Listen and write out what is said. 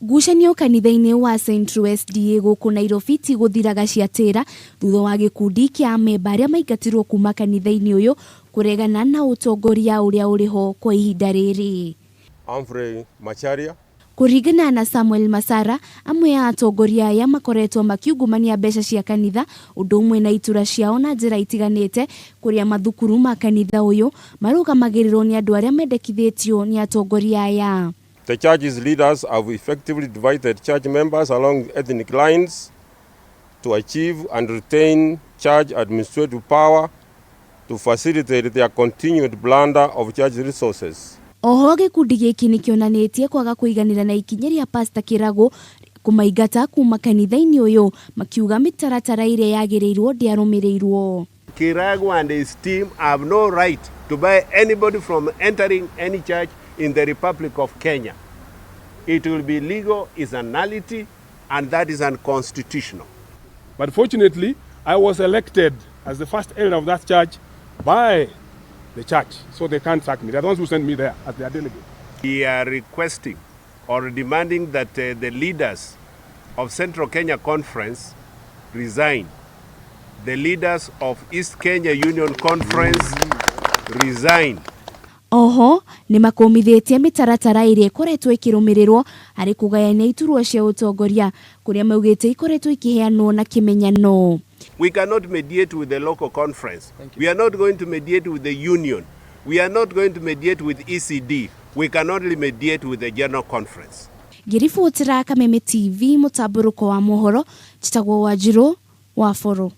Ngucanio kanitha-inĩ wa Central SDA gũkũ Nairobi ti gũthiraga ciatĩra thutha wa gĩkundi kĩa Amemba arĩa maingatirwo kuma kanitha-inĩ ũyũ kũregana na utongoria uria uriho kwa ihinda rĩrĩ. Kũringana na Samuel Masara, amwe ya atongoria aya makoretwo makiungumania mbeca cia kanitha ũndũ ũmwe na itura ciao na njĩra itiganĩte kũrĩa mathukuru ma kanitha ũyũ marũgamagĩrĩrwo nĩ andũ arĩa mendekithĩtio nĩ atongoria aya. The church's leaders have effectively divided church members along ethnic lines to achieve and retain church administrative power to facilitate their continued plunder of church resources. Oho gĩkundi gĩkĩ nĩkĩonanĩtie kwaga kũiganĩra na ikinya rĩa Pastor Kĩrago kũmaingata kuma kanitha-inĩ ũyũ makiuga mĩtaratara ĩrĩa yagĩrĩirwo ndĩarũmĩrĩirwo. Kĩrago and his team have no right to buy anybody from entering any church in the Republic of Kenya. It will be legal, is a nullity, and that is unconstitutional. But fortunately, I was elected as the first elder of that church by the church, so they can't sack me. They're the ones who sent me there as their delegate. We are requesting or demanding that the leaders of Central Kenya Conference resign. The leaders of East Kenya Union Conference resign. Oho nimakomithĩtie mĩtaratara ĩrĩa ĩkoretwo ĩkĩrũmĩrĩrwo harĩ kũgayania iturwa cia ũtongoria kũrĩa maugĩte ikoretwo ikiheanwo na kĩmenyano. We cannot mediate with the local conference. We are not going to mediate with the union. We are not going to mediate with ECD. We can only mediate with the general conference. Ngĩribotera Kameme TV mũtamburuko wa mohoro, njĩtagwo Wanjirũ wa Foro.